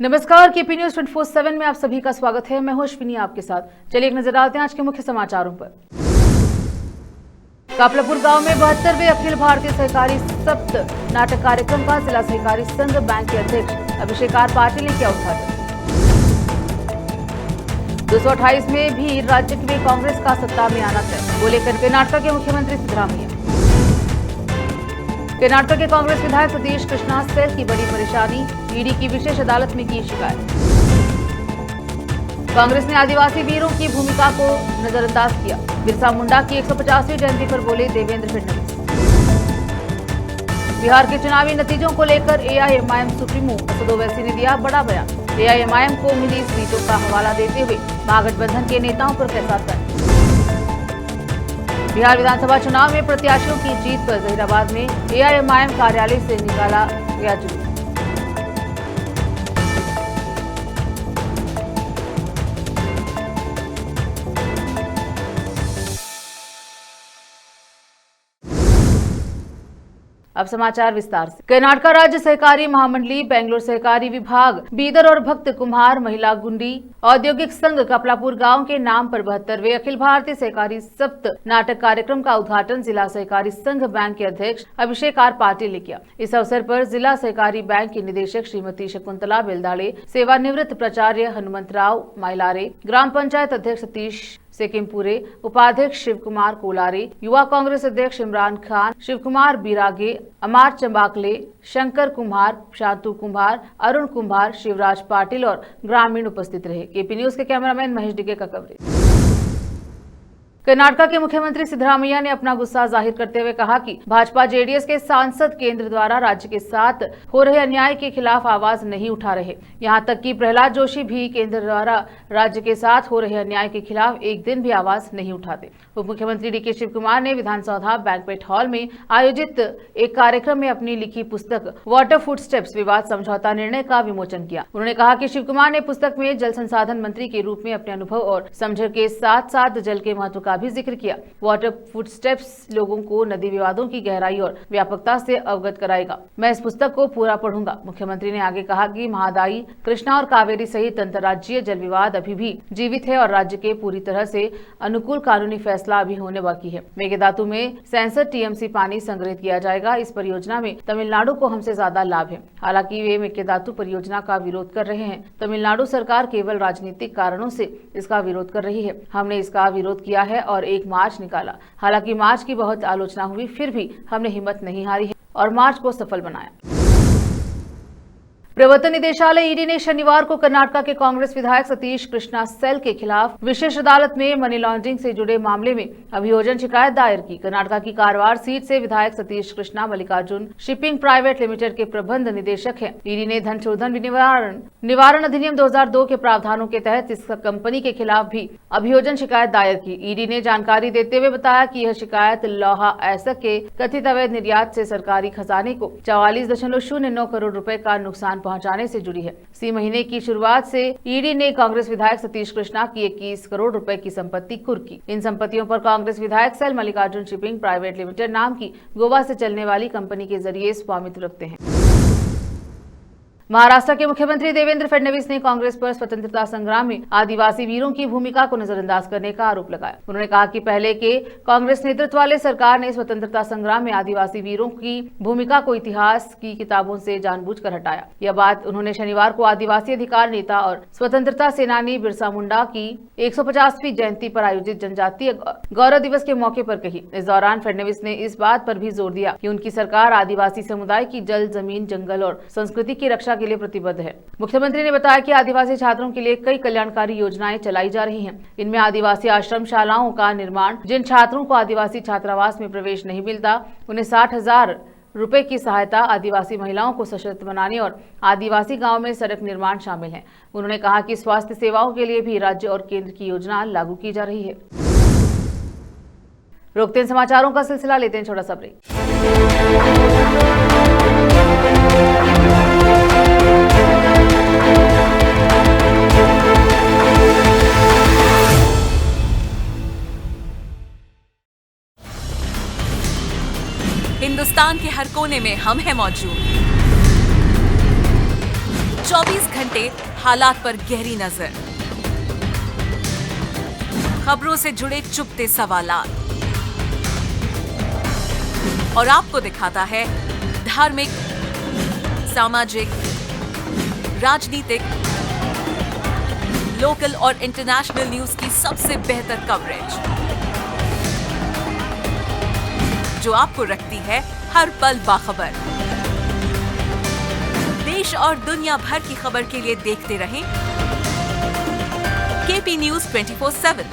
नमस्कार, KP news 24/7 में आप सभी का स्वागत है। मैं हूं अश्विनी आपके साथ। चलिए एक नजर डालते हैं आज के मुख्य समाचारों पर। कापलापुर गांव में 72वें अखिल भारतीय सहकारी सप्त नाटक कार्यक्रम का जिला सहकारी संघ बैंक के अध्यक्ष अभिषेक आर पाटिल ने किया उद्घाटन। 228 में भी राज्य में कांग्रेस का सत्ता में आना तय, बोले कर्नाटक के मुख्यमंत्री सिद्धरामैया। कर्नाटक के कांग्रेस विधायक सतीश कृष्णा सेल की बड़ी परेशानी, ईडी की विशेष अदालत में की शिकायत। कांग्रेस ने आदिवासी वीरों की भूमिका को नजरअंदाज किया, बिरसा मुंडा की 150वीं जयंती पर बोले देवेंद्र फडणवीस। बिहार के चुनावी नतीजों को लेकर एआईएमआईएम सुप्रीमो असद ओवैसी ने दिया बड़ा बयान। एआईएमआईएम को मिली सीटों का हवाला देते हुए महागठबंधन के नेताओं पर कैसा तंज। बिहार विधानसभा चुनाव में प्रत्याशियों की जीत पर जहीराबाद में एआईएमआईएम कार्यालय से निकाला गया जुलूस। अब समाचार विस्तार से। कर्नाटक राज्य सहकारी महामंडली, बेंगलुरु सहकारी विभाग, बीदर और भक्त कुम्हार महिला गुंडी औद्योगिक संघ कपलापुर गांव के नाम पर 72वें अखिल भारतीय सहकारी सप्त नाटक कार्यक्रम का उद्घाटन जिला सहकारी संघ बैंक के अध्यक्ष अभिषेक आर पाटिल ने किया। इस अवसर पर जिला सहकारी बैंक की निदेशक श्रीमती शकुंतला बेलदाड़े, सेवानिवृत्त प्राचार्य हनुमंतराव माइलारे, ग्राम पंचायत अध्यक्ष सतीश सेकिमपुरे, उपाध्यक्ष शिव कुमार कोलारे, युवा कांग्रेस अध्यक्ष इमरान खान, शिव कुमार बिरागे, अमार चंबाकले, शंकर कुम्हार, शांतु कुम्हार, अरुण कुम्हार, शिवराज पाटिल और ग्रामीण उपस्थित रहे। केपी न्यूज के कैमरामैन महेश डिगे का कवरेज। कर्नाटक के मुख्यमंत्री सिद्धरामैया ने अपना गुस्सा जाहिर करते हुए कहा कि भाजपा जेडीएस के सांसद केंद्र द्वारा राज्य के साथ हो रहे अन्याय के खिलाफ आवाज नहीं उठा रहे। यहां तक कि प्रहलाद जोशी भी केंद्र द्वारा राज्य के साथ हो रहे अन्याय के खिलाफ एक दिन भी आवाज नहीं उठाते। उप मुख्यमंत्री डीके शिव कुमार ने विधानसभा बैंक्वेट हॉल में आयोजित एक कार्यक्रम में अपनी लिखी पुस्तक वाटर फुटस्टेप्स विवाद समझौता निर्णय का विमोचन किया। उन्होंने कहा कि शिव कुमार ने पुस्तक में जल संसाधन मंत्री के रूप में अपने अनुभव और समझ के साथ साथ जल के महत्व का भी जिक्र किया। वाटर फुटस्टेप्स लोगों को नदी विवादों की गहराई और व्यापकता से अवगत कराएगा। मैं इस पुस्तक को पूरा पढ़ूंगा। मुख्यमंत्री ने आगे कहा कि महादायी, कृष्णा और कावेरी सहित अंतर्राज्यीय जल विवाद अभी भी जीवित है और राज्य के पूरी तरह से अनुकूल कानूनी फैसला अभी होने बाकी है। मेकेदातु में 67 टीएमसी पानी संग्रहित किया जाएगा। इस परियोजना में तमिलनाडु को हमसे ज्यादा लाभ है। हालांकि वे मेकेदातु परियोजना का विरोध कर रहे हैं। तमिलनाडु सरकार केवल राजनीतिक कारणों से इसका विरोध कर रही है। हमने इसका विरोध किया है और एक मार्च निकाला। हालांकि मार्च की बहुत आलोचना हुई, फिर भी हमने हिम्मत नहीं हारी है और मार्च को सफल बनाया। प्रवर्तन निदेशालय ईडी ने शनिवार को कर्नाटक के कांग्रेस विधायक सतीश कृष्णा सेल के खिलाफ विशेष अदालत में मनी लॉन्ड्रिंग से जुड़े मामले में अभियोजन शिकायत दायर की। कर्नाटक की कारवार सीट से विधायक Satish Krishna Mallikarjun shipping private limited के प्रबंध निदेशक हैं। ईडी ने धन शोधन निवारण अधिनियम 2002 के प्रावधानों के तहत इस कंपनी के खिलाफ भी अभियोजन शिकायत दायर की। ईडी ने जानकारी देते हुए बताया कि यह शिकायत लोहा ऐसक के कथित अवैध निर्यात से सरकारी खजाने को 44.09 करोड़ रुपए का नुकसान पहुंचाने से जुड़ी है। इसी महीने की शुरुआत से ईडी ने कांग्रेस विधायक सतीश कृष्णा की 21 करोड़ रुपए की संपत्ति कुर्क की। इन संपत्तियों पर कांग्रेस विधायक Sail Mallikarjun shipping private limited नाम की गोवा से चलने वाली कंपनी के जरिए स्वामित्व रखते हैं। महाराष्ट्र के मुख्यमंत्री देवेंद्र फडणवीस ने कांग्रेस पर स्वतंत्रता संग्राम में आदिवासी वीरों की भूमिका को नजरअंदाज करने का आरोप लगाया। उन्होंने कहा कि पहले के कांग्रेस नेतृत्व वाले सरकार ने स्वतंत्रता संग्राम में आदिवासी वीरों की भूमिका को इतिहास की किताबों से जानबूझकर हटाया। यह बात उन्होंने शनिवार को आदिवासी अधिकार नेता और स्वतंत्रता सेनानी बिरसा मुंडा की 150वीं जयंती पर आयोजित जनजातीय गौरव दिवस के मौके पर कही। इस दौरान फडणवीस ने इस बात पर भी जोर दिया कि उनकी सरकार आदिवासी समुदाय की जल, जमीन, जंगल और संस्कृति की रक्षा के लिए प्रतिबद्ध है। मुख्यमंत्री ने बताया कि आदिवासी छात्रों के लिए कई कल्याणकारी योजनाएं चलाई जा रही हैं। इनमें आदिवासी आश्रम शालाओं का निर्माण, जिन छात्रों को आदिवासी छात्रावास में प्रवेश नहीं मिलता उन्हें 60,000 रुपए की सहायता, आदिवासी महिलाओं को सशक्त बनाने और आदिवासी गांव में सड़क निर्माण शामिल है। उन्होंने कहा कि स्वास्थ्य सेवाओं के लिए भी राज्य और केंद्र की योजना लागू की जा रही है। रोकते हैं समाचारों का सिलसिला, लेते हैं छोटा सा ब्रेक। हिंदुस्तान के हर कोने में हम हैं मौजूद। 24 घंटे हालात पर गहरी नजर, खबरों से जुड़े चुपते सवालात, और आपको दिखाता है धार्मिक, सामाजिक, राजनीतिक, लोकल और इंटरनेशनल न्यूज की सबसे बेहतर कवरेज, जो आपको रखती है हर पल बाखबर। देश और दुनिया भर की खबर के लिए देखते रहें KP news 24/7।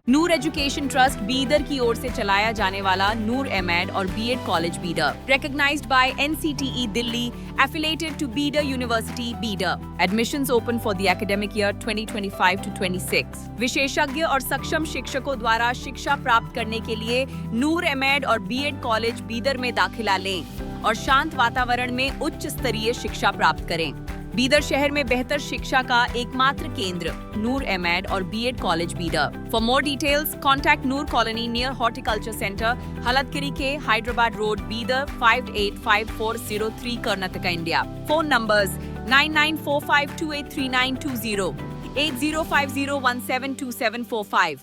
Noor education trust Bidar की ओर से चलाया जाने वाला नूर एमएड और BEd college Bidar, recognized by NCTE Delhi, affiliated to Bidar University, Bidar. Admissions open for the academic year 2025 to 26. विशेषज्ञ और सक्षम शिक्षकों द्वारा शिक्षा प्राप्त करने के लिए नूर एमएड और बीएड कॉलेज बीदर में दाखिला लें और शांत वातावरण में उच्च स्तरीय शिक्षा प्राप्त करें। बीदर शहर में बेहतर शिक्षा का एकमात्र केंद्र नूर एमएड और BEd college Bidar. For more details contact Noor colony near horticulture centre, Haladgiri के Hyderabad road, Bidar 585403 Karnataka, India. Phone numbers 9945283920, 8050172745।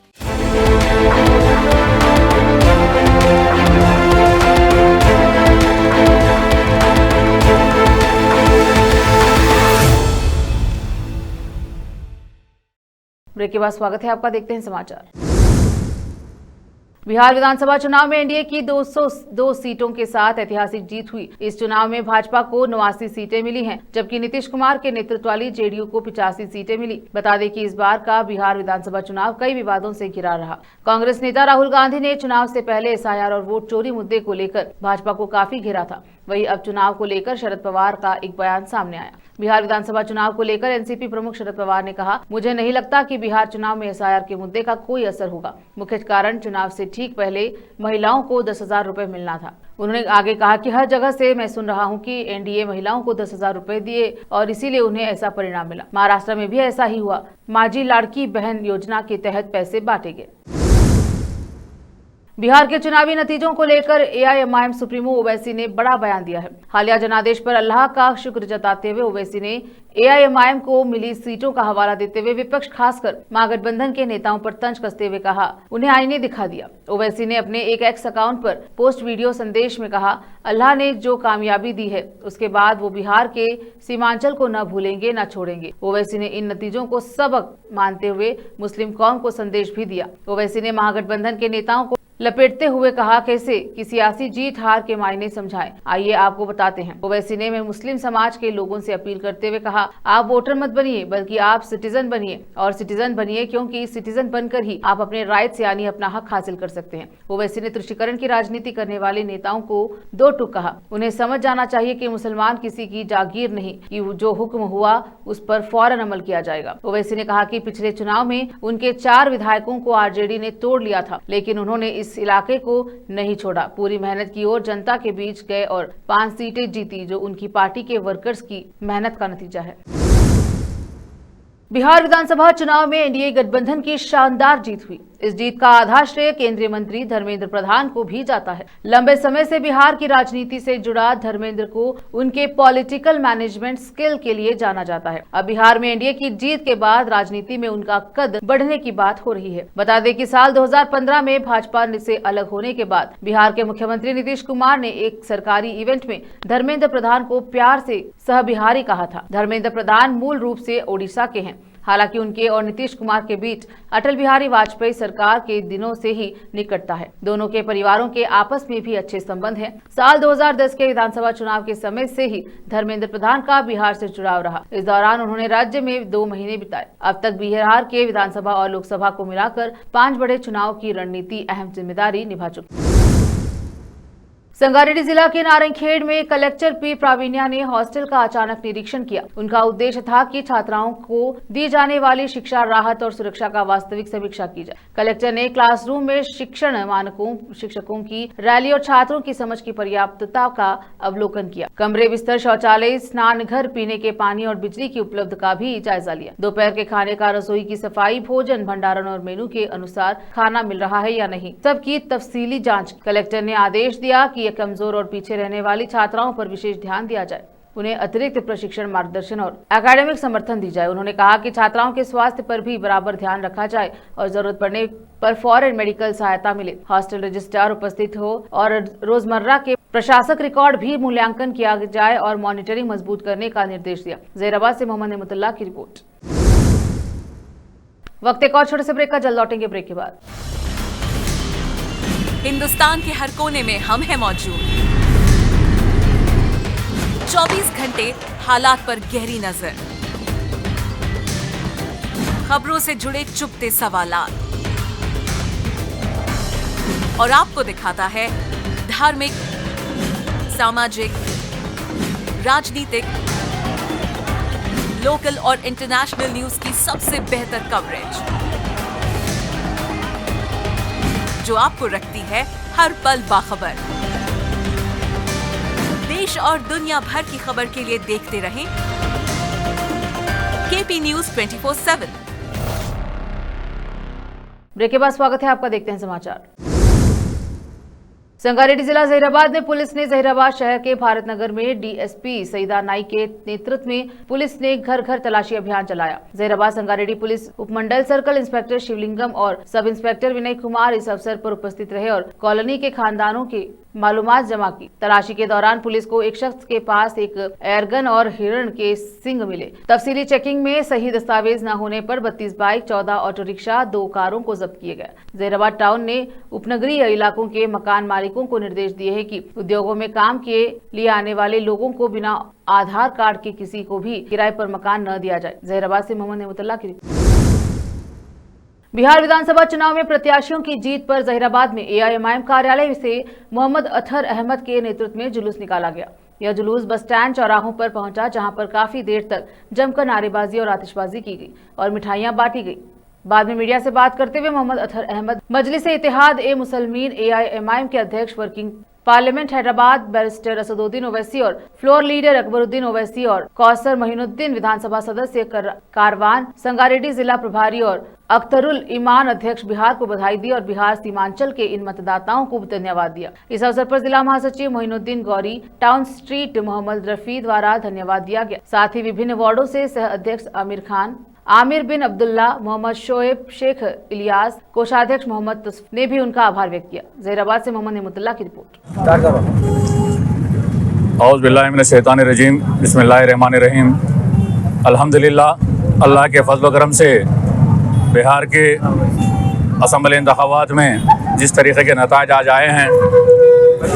Break के बाद स्वागत है आपका। देखते हैं समाचार। बिहार विधानसभा चुनाव में एनडीए की 202 सीटों के साथ ऐतिहासिक जीत हुई। इस चुनाव में भाजपा को 89 सीटें मिली हैं, जबकि नीतीश कुमार के नेतृत्व वाली जेडीयू को 85 सीटें मिली। बता दें कि इस बार का बिहार विधानसभा चुनाव कई विवादों से घिरा रहा। कांग्रेस नेता राहुल गांधी ने चुनाव से पहले एसआईआर और वोट चोरी मुद्दे को लेकर भाजपा को काफी घेरा था। वहीं अब चुनाव को लेकर शरद पवार का एक बयान सामने आया। बिहार विधानसभा चुनाव को लेकर एनसीपी प्रमुख शरद पवार ने कहा, मुझे नहीं लगता कि बिहार चुनाव में एसआईआर के मुद्दे का कोई असर होगा। मुख्य कारण चुनाव से ठीक पहले महिलाओं को 10,000 रुपए मिलना था। उन्होंने आगे कहा कि हर जगह से मैं सुन रहा हूं कि एनडीए महिलाओं को 10,000 रुपए दिए और इसीलिए उन्हें ऐसा परिणाम मिला। महाराष्ट्र में भी ऐसा ही हुआ। माझी लाड़की बहन योजना के तहत पैसे बांटे गए। बिहार के चुनावी नतीजों को लेकर एआईएमआईएम सुप्रीमो ओवैसी ने बड़ा बयान दिया है। हालिया जनादेश पर अल्लाह का शुक्र जताते हुए ओवैसी ने एआईएमआईएम को मिली सीटों का हवाला देते हुए विपक्ष खासकर महागठबंधन के नेताओं पर तंज कसते हुए कहा, उन्हें आईने दिखा दिया। ओवैसी ने अपने एक एक्स अकाउंट पर पोस्ट वीडियो संदेश में कहा, अल्लाह ने जो कामयाबी दी है उसके बाद वो बिहार के सीमांचल को न भूलेंगे न छोड़ेंगे। ओवैसी ने इन नतीजों को सबक मानते हुए मुस्लिम कौम को संदेश भी दिया। ओवैसी ने महागठबंधन के नेताओं को लपेटते हुए कहा, कैसे कि सियासी जीत हार के मायने समझाएं। आइए आपको बताते हैं। ओवैसी ने मुस्लिम समाज के लोगों से अपील करते हुए कहा, आप वोटर मत बनिए बल्कि आप सिटीजन बनिए, और सिटीजन बनिए क्योंकि सिटीजन बनकर ही आप अपने राइट्स यानी अपना हक हासिल कर सकते हैं। ओवैसी ने तुष्टीकरण की राजनीति करने वाले नेताओं को दो टूक कहा, उन्हें समझ जाना चाहिए कि मुसलमान किसी की जागीर नहीं कि जो हुक्म हुआ उस पर फौरन अमल किया जाएगा। ओवैसी ने कहा कि पिछले चुनाव में उनके 4 विधायकों को आरजेडी ने तोड़ लिया था, लेकिन उन्होंने इस इलाके को नहीं छोड़ा। पूरी मेहनत की और जनता के बीच गए और 5 सीटें जीती, जो उनकी पार्टी के वर्कर्स की मेहनत का नतीजा है। बिहार विधानसभा चुनाव में एनडीए गठबंधन की शानदार जीत हुई। इस जीत का आधा श्रेय केंद्रीय मंत्री धर्मेंद्र प्रधान को भी जाता है। लंबे समय से बिहार की राजनीति से जुड़ा धर्मेंद्र को उनके पॉलिटिकल मैनेजमेंट स्किल के लिए जाना जाता है। अब बिहार में एनडीए की जीत के बाद राजनीति में उनका कद बढ़ने की बात हो रही है। बता दें कि साल 2015 में भाजपा से अलग होने के बाद बिहार के मुख्यमंत्री नीतीश कुमार ने एक सरकारी इवेंट में धर्मेंद्र प्रधान को प्यार से सह बिहारी कहा था। धर्मेंद्र प्रधान मूल रूप से ओडिशा के हैं। हालांकि उनके और नीतीश कुमार के बीच अटल बिहारी वाजपेयी सरकार के दिनों से ही निकटता है। दोनों के परिवारों के आपस में भी अच्छे संबंध हैं। साल 2010 के विधानसभा चुनाव के समय से ही धर्मेंद्र प्रधान का बिहार से जुड़ाव रहा। इस दौरान उन्होंने राज्य में 2 महीने बिताए। अब तक बिहार के विधानसभा और लोकसभा को मिलाकर 5 बड़े चुनाव की रणनीति अहम जिम्मेदारी निभा चुकी। संगारेड्डी जिला के नारायणखेड़ में कलेक्टर पी प्रावीण्या ने हॉस्टल का अचानक निरीक्षण किया। उनका उद्देश्य था कि छात्राओं को दी जाने वाली शिक्षा, राहत और सुरक्षा का वास्तविक समीक्षा की जाए। कलेक्टर ने क्लासरूम में शिक्षण मानकों, शिक्षकों की रैली और छात्रों की समझ की पर्याप्तता का अवलोकन किया। कमरे, बिस्तर, शौचालय, स्नान घर, पीने के पानी और बिजली की उपलब्ध का भी जायजा लिया। दोपहर के खाने का, रसोई की सफाई, भोजन भंडारण और मेनू के अनुसार खाना मिल रहा है या नहीं, सबकी तफसीली जाँच। कलेक्टर ने आदेश दिया कि कमजोर और पीछे रहने वाली छात्राओं पर विशेष ध्यान दिया जाए। उन्हें अतिरिक्त प्रशिक्षण, मार्गदर्शन और एकेडमिक समर्थन दी जाए। उन्होंने कहा कि छात्राओं के स्वास्थ्य पर भी बराबर ध्यान रखा जाए और जरूरत पड़ने पर फौरन मेडिकल सहायता मिले। हॉस्टल रजिस्ट्रार उपस्थित हो और रोजमर्रा के प्रशासक रिकॉर्ड भी मूल्यांकन किया जाए और मॉनिटरिंग मजबूत करने का निर्देश दिया। जहीराबाद से मोहम्मद नेमतुल्लाह की रिपोर्ट। वक्त एक और छोटे से ब्रेक का, जल्द लौटेंगे ब्रेक के बाद। हिंदुस्तान के हर कोने में हम हैं मौजूद। 24 घंटे हालात पर गहरी नजर, खबरों से जुड़े चुपते सवालात और आपको दिखाता है धार्मिक, सामाजिक, राजनीतिक, लोकल और इंटरनेशनल न्यूज की सबसे बेहतर कवरेज, जो आपको रखती है हर पल बाखबर। देश और दुनिया भर की खबर के लिए देखते रहें केपी न्यूज 24/7। ब्रेक के बाद स्वागत है आपका, देखते हैं समाचार। संगारेड्डी जिला जहीराबाद में पुलिस ने जहीराबाद शहर के भारत नगर में डीएसपी सईदा नाइक के नेतृत्व में पुलिस ने घर घर तलाशी अभियान चलाया। जहीराबाद संगारेड्डी पुलिस उपमंडल सर्कल इंस्पेक्टर शिवलिंगम और सब इंस्पेक्टर विनय कुमार इस अवसर पर उपस्थित रहे और कॉलोनी के खानदानों के मालूमात जमा की। तलाशी के दौरान पुलिस को एक शख्स के पास एक एयरगन और हिरण के सींग मिले। तफसीली चेकिंग में सही दस्तावेज न होने पर 32 बाइक, 14 ऑटो रिक्शा, 2 कारों को जब्त किए गए। जहीराबाद टाउन ने उपनगरीय इलाकों के मकान मालिकों को निर्देश दिए हैं कि उद्योगों में काम के लिए आने वाले लोगों को बिना आधार कार्ड के किसी को भी किराए पर मकान न दिया जाए। जहीराबाद से मोहम्मद नेमतुल्लाह की रिपोर्ट। बिहार विधानसभा चुनाव में प्रत्याशियों की जीत पर जहीराबाद में एआईएमआईएम कार्यालय से मोहम्मद अतहर अहमद के नेतृत्व में जुलूस निकाला गया। यह जुलूस बस स्टैंड, चौराहों पर पहुंचा, जहां पर काफी देर तक जमकर नारेबाजी और आतिशबाजी की गई और मिठाइयां बांटी गई। बाद में मीडिया से बात करते हुए मोहम्मद अतहर अहमद मजलिस इत्तेहाद ए मुसलमीन एआईएमआईएम के अध्यक्ष, working parliament Hyderabad barrister Asaduddin Owaisi और फ्लोर लीडर अकबरुद्दीन ओवैसी और कौसर महीनुद्दीन, विधानसभा सदस्य कारवान संगारेड्डी जिला प्रभारी और अख्तरुल ईमान अध्यक्ष बिहार को बधाई दी और बिहार सीमांचल के इन मतदाताओं को धन्यवाद दिया। इस अवसर पर जिला महासचिव मोहिनुद्दीन गौरी, टाउन स्ट्रीट मोहम्मद रफी द्वारा धन्यवाद दिया गया। साथ ही विभिन्न वार्डों से सह अध्यक्ष आमिर खान, आमिर बिन अब्दुल्ला, मोहम्मद शोएब, शेख इलियास, कोषाध्यक्ष मोहम्मद तस्फ ने भी उनका आभार व्यक्त किया। जहीराबाद से मोहम्मद नेमतुल्लाह की रिपोर्ट। औज़ु बिल्लाहि मिनश शैतानिर रजीम, बिस्मिल्लाहिर्रहमानिर्रहीम। अल्हम्दुलिल्लाह, अल्लाह के फजल करम से बिहार के असम्बली इंतखाबात में जिस तरीके के नताज आज आए हैं,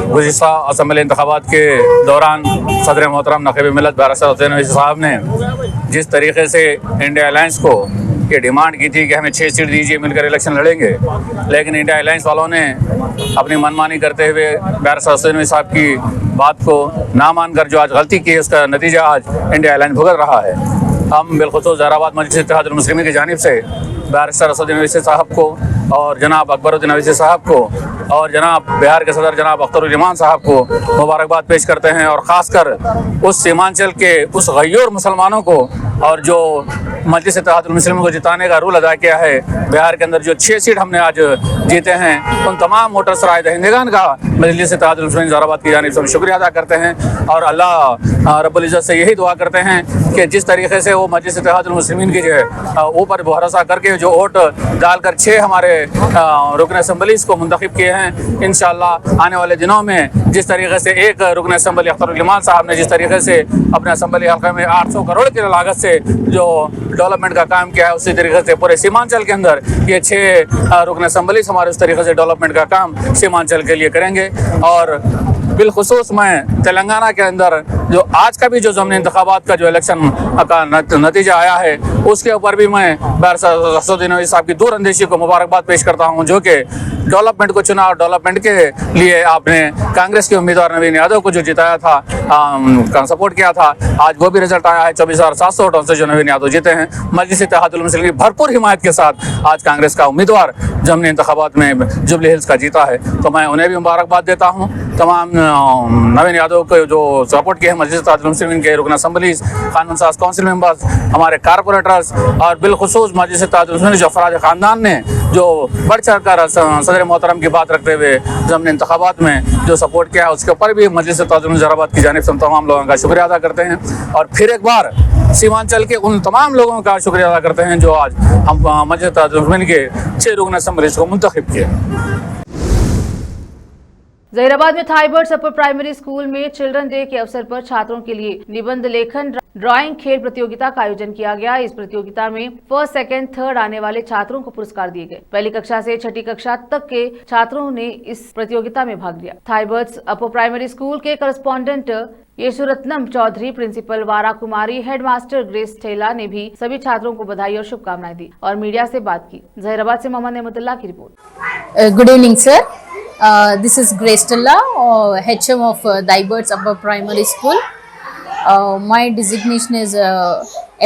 गुज़िश्ता असम्बली इंतखाबात के दौरान सदर मोहतरम नक़ीब मिल्लत बैरिस्टर हुसैन ओवैसी साहब ने जिस तरीके से इंडिया अलायंस को ये डिमांड की थी कि हमें 6 सीट दीजिए, मिलकर इलेक्शन लड़ेंगे, लेकिन इंडिया अलायंस वालों ने अपनी मनमानी करते हुए बैरिस्टर हुसैन ओवैसी साहब की बात को ना मानकर जो आज गलती की है, उसका नतीजा आज इंडिया अलायंस भुगत रहा है। हम बिलखुसूस जहीराबाद मजलिस इत्तेहादुल मुस्लिमीन की जानिब से बैरिस्टर असदुद्दीन ओवैसी साहब को और जनाब अकबरुद्दीन ओवैसी साहब को और जनाब बिहार के सदर जनाब अख्तरुल ईमान साहब को मुबारकबाद पेश करते हैं और ख़ासकर उस सीमांचल के उस गय्यूर मुसलमानों को और जो मजलिस इत्तेहादुल मुस्लिमीन को जिताने का रूल अदा किया है। बिहार के अंदर जो 6 सीट हमने आज जीते हैं, उन तमाम वोटर सराय दहिंदगान का मजलिस इत्तेहादुल मुस्लिमीन जहीराबाद की जानिब से हम शुक्रिया अदा करते हैं और अल्लाह रब्बुल इज़्ज़त से यही दुआ करते हैं कि जिस तरीके से वो मजलिस इत्तेहादुल मुस्लिमीन की जो है ऊपर भरोसा करके जो वोट डालकर 6 हमारे रुकन असम्बलीज़ को मुंतखब किए हैं, इंशाअल्लाह आने वाले दिनों में जिस तरीके से एक रुकन असम्बली अख्तरुल ईमान साहब ने जिस तरीके से अपने असम्बली हल्के में 800 करोड़ की लागत से जो डेवलपमेंट का काम किया है, उसी तरीके से पूरे सीमांचल के अंदर ये 6 रुकन असम्बलीज़ हमारे उस तरीके से डेवलपमेंट का काम सीमांचल के लिए करेंगे। और बिलखुसूस मैं तेलंगाना के अंदर जो आज का भी जो ज़मीनी इंतखाबात का जो इलेक्शन का नतीजा आया है, उसके ऊपर भी मैं बैरिस्टर असदुद्दीन ओवैसी साहब की दूरअंदेशी को मुबारकबाद पेश करता हूं, जो कि डेवलपमेंट को चुना और डेवलपमेंट के लिए आपने कांग्रेस के उम्मीदवार नवीन यादव को जो जिताया था, का सपोर्ट किया था, आज वो भी रिजल्ट आया है। 24,700 वोटों से जो नवीन यादव जीते हैं। मजलिस इत्तेहादुल मुस्लिमीन की भरपूर हिमायत के साथ आज कांग्रेस का उम्मीदवार ज़मीनी इंतखाबात में जुबली हिल्स का जीता है, तो मैं उन्हें भी मुबारकबाद देता हूँ। तमाम नवीन यादव को जो सपोर्ट किए हैं, मस्जिद मुस्लिमीन के रुकन असम्बली, कानून साज काउंसिल मेंबर्स, हमारे कारपोरेटर्स और बिलखुसूस मस्जिद मुस्लिमीन जो अफराद ख़ानदान ने जो बढ़ चढ़ कर सदर मोहतरम की बात रखते हुए जो हमने इंतखाबात में जो सपोर्ट किया है उसके ऊपर भी मस्जिद जहराबाद की जानिब से तमाम लोगों का शुक्रिया अदा करते हैं। और फिर एक बार सीमांचल के उन तमाम लोगों का शुक्रिया अदा करते हैं जो आज हम मस्जिद मुस्लिमीन के 6 रुकन असम्बली को मुंतखब किए। जहीराबाद में थाईबर्ड्स अपर प्राइमरी स्कूल में चिल्ड्रन डे के अवसर पर छात्रों के लिए निबंध लेखन ड्राइंग खेल प्रतियोगिता का आयोजन किया गया। इस प्रतियोगिता में फर्स्ट, सेकंड, थर्ड आने वाले छात्रों को पुरस्कार दिए गए। पहली कक्षा से छठी कक्षा तक के छात्रों ने इस प्रतियोगिता में भाग लिया। थाईबर्ड्स अपर प्राइमरी स्कूल के करस्पॉन्डेंट येशुरत्नम चौधरी, प्रिंसिपल वारा कुमारी, हेडमास्टर ग्रेस टेला ने भी सभी छात्रों को बधाई और शुभकामनाएं दी और मीडिया से बात की। जहीराबाद से मोहम्मद नेमतुल्लाह की report. Good evening, sir. This is Grace Tella, HM of Daiberts Upper Primary School. My designation is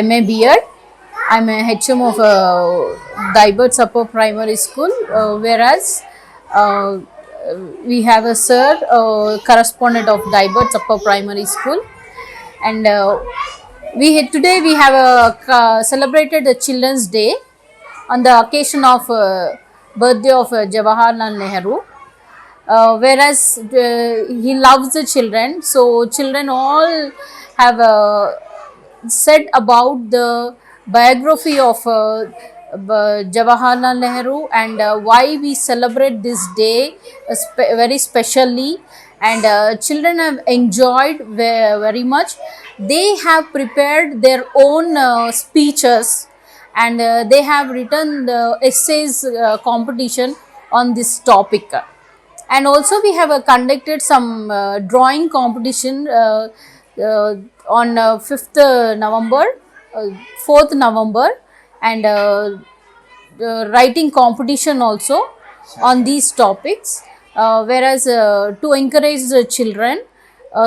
MA B.Ed. I'm a HM of Daiberts Upper Primary School, whereas we have a sir, correspondent of Daiberts Upper Primary School, and today we have celebrated the Children's Day on the occasion of birthday of Jawaharlal Nehru. Whereas he loves the children, so children all have said about the biography of Jawaharlal Nehru and why we celebrate this day very specially, and children have enjoyed very much. They have prepared their own speeches and they have written the essays competition on this topic. And also we have conducted some drawing competition on 5th November, 4th November, and writing competition also on these topics, whereas to encourage the children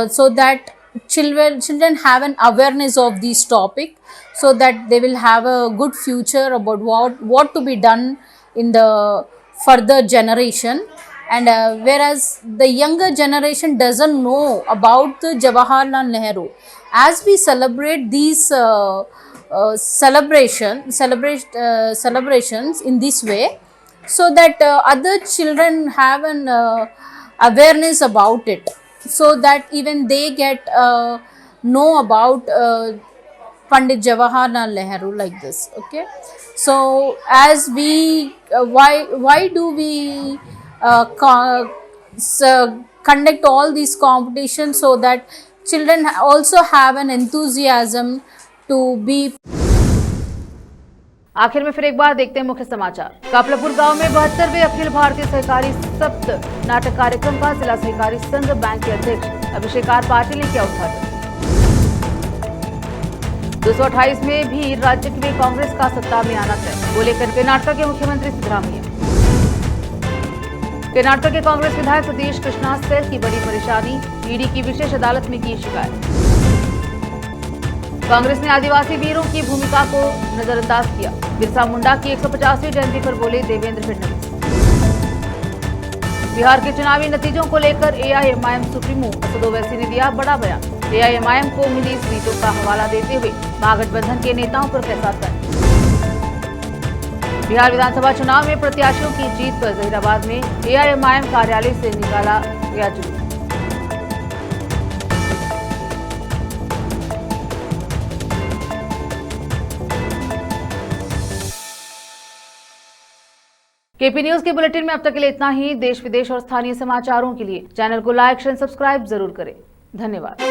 so that children have an awareness of this topic, so that they will have a good future about what to be done in the further generation. And whereas the younger generation doesn't know about the Jawaharlal Nehru, as we celebrate these celebrations in this way, so that other children have an awareness about it, so that even they get know about Pandit Jawaharlal Nehru like this. Okay, so as we why do we conduct all these competitions, so that children also have an enthusiasm to be. आखिर में फिर एक बार देखते हैं मुख्य समाचार। कापलापुर गांव में 72वें अखिल भारतीय सहकारी सप्त नाटक कार्यक्रम का जिला सहकारी संघ बैंक के अध्यक्ष अभिषेक आर पाटिल ने किया उद्घाटन। 228 में भी राज्य में कांग्रेस का सत्ता में आना तय, बोले कर्नाटक के मुख्यमंत्री सिद्धरामैया। कर्नाटक के कांग्रेस विधायक सतीश कृष्णा सेल की बड़ी परेशानी, ईडी की विशेष अदालत में की शिकायत। कांग्रेस ने आदिवासी वीरों की भूमिका को नजरअंदाज किया, बिरसा मुंडा की 150वीं जयंती पर बोले देवेंद्र फडणवीस। बिहार के चुनावी नतीजों को लेकर एआईएमआईएम सुप्रीमो असद ओवैसी ने दिया बड़ा बयान। एआईएमआईएम को मिली सीटों का हवाला देते हुए महागठबंधन के नेताओं पर कैसा तंज। बिहार विधानसभा चुनाव में प्रत्याशियों की जीत पर जहीराबाद में एआईएमआईएम कार्यालय से निकाला गया जुलूस। केपी न्यूज के बुलेटिन में अब तक के लिए इतना ही। देश विदेश और स्थानीय समाचारों के लिए चैनल को लाइक, शेयर, सब्सक्राइब जरूर करें। धन्यवाद।